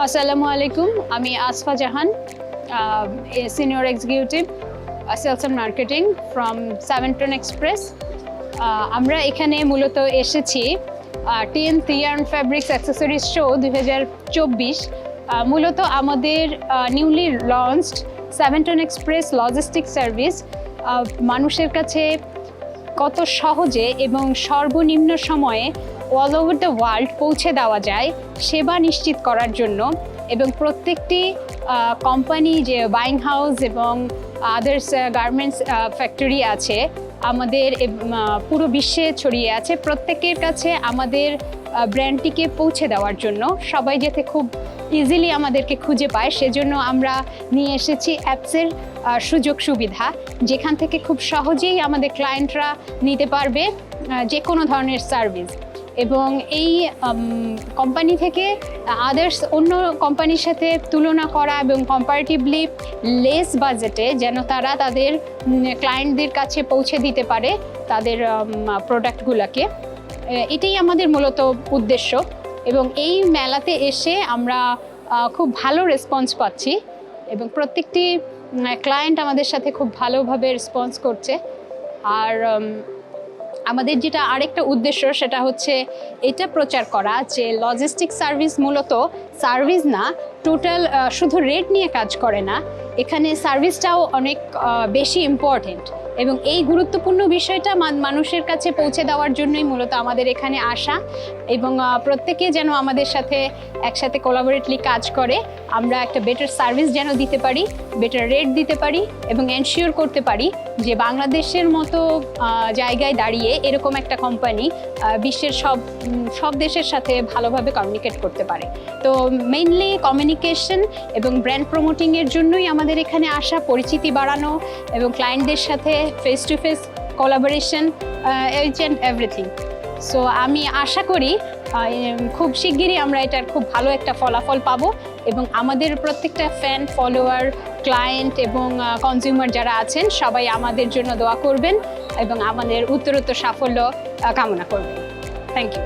আসসালামু আলাইকুম, আমি Asfa Jahan, senior executive sales and marketing from 7 ton express. আমরা এখানে মূলত এসেছি 10th yarn fabrics accessories show 2024। মূলত আমাদের newly launched 7 ton express logistic service মানুষের কাছে কত সহজে এবং সর্বনিম্ন সময়ে অল ওভার দ্য ওয়ার্ল্ড পৌঁছে দেওয়া যায় সেবা নিশ্চিত করার জন্য, এবং প্রত্যেকটি কোম্পানি যে বাইং হাউস এবং আদার্স গার্মেন্টস ফ্যাক্টরি আছে আমাদের পুরো বিশ্বে ছড়িয়ে আছে, প্রত্যেকের কাছে আমাদের ব্র্যান্ডটিকে পৌঁছে দেওয়ার জন্য, সবাই যাতে খুব ইজিলি আমাদেরকে খুঁজে পায় সেজন্য আমরা নিয়ে এসেছি অ্যাপসের সুযোগ সুবিধা, যেখান থেকে খুব সহজেই আমাদের ক্লায়েন্টরা নিতে পারবে যে কোনো ধরনের সার্ভিস। এবং এই কোম্পানি থেকে আদার্স অন্য কোম্পানির সাথে তুলনা করা এবং কম্পারেটিভলি লেস বাজেটে যেন তারা তাদের ক্লায়েন্টদের কাছে পৌঁছে দিতে পারে তাদের প্রোডাক্টগুলোকে, এটাই আমাদের মূলত উদ্দেশ্য। এবং এই মেলাতে এসে আমরা খুব ভালো রেসপন্স পাচ্ছি এবং প্রত্যেকটি ক্লায়েন্ট আমাদের সাথে খুব ভালোভাবে রেসপন্স করছে। আর আমাদের যেটা আরেকটা উদ্দেশ্য সেটা হচ্ছে এটা প্রচার করা যে লজিস্টিক সার্ভিস মূলত সার্ভিস না, টোটাল শুধু রেট নিয়ে কাজ করে না, এখানে সার্ভিসটাও অনেক বেশি ইম্পর্টেন্ট, এবং এই গুরুত্বপূর্ণ বিষয়টা মানুষের কাছে পৌঁছে দেওয়ার জন্যই মূলত আমাদের এখানে আসা, এবং প্রত্যেকে যেন আমাদের সাথে একসাথে কোলাবোরেটলি কাজ করে, আমরা একটা বেটার সার্ভিস যেন দিতে পারি, বেটার রেট দিতে পারি, এবং এনশিওর করতে পারি যে বাংলাদেশের মতো জায়গায় দাঁড়িয়ে এরকম একটা কোম্পানি বিশ্বের সব দেশের সাথে ভালোভাবে কমিউনিকেট করতে পারে। তো মেইনলি কমিউনিকেশন এবং ব্র্যান্ড প্রমোটিংয়ের জন্যই আমাদের এখানে আসা, পরিচিতি বাড়ানো এবং ক্লায়েন্টদের সাথে face to face collaboration, each and everything. So আমি আশা করি খুব শিগগিরই আমরা এটার খুব ভালো একটা ফলাফল পাবো, এবং আমাদের প্রত্যেকটা ফ্যান, ফলোয়ার, ক্লায়েন্ট এবং কনজিউমার যারা আছেন সবাই আমাদের জন্য দোয়া করবেন এবং আমাদের উত্তরোত্তর সাফল্য কামনা করবেন। Thank you.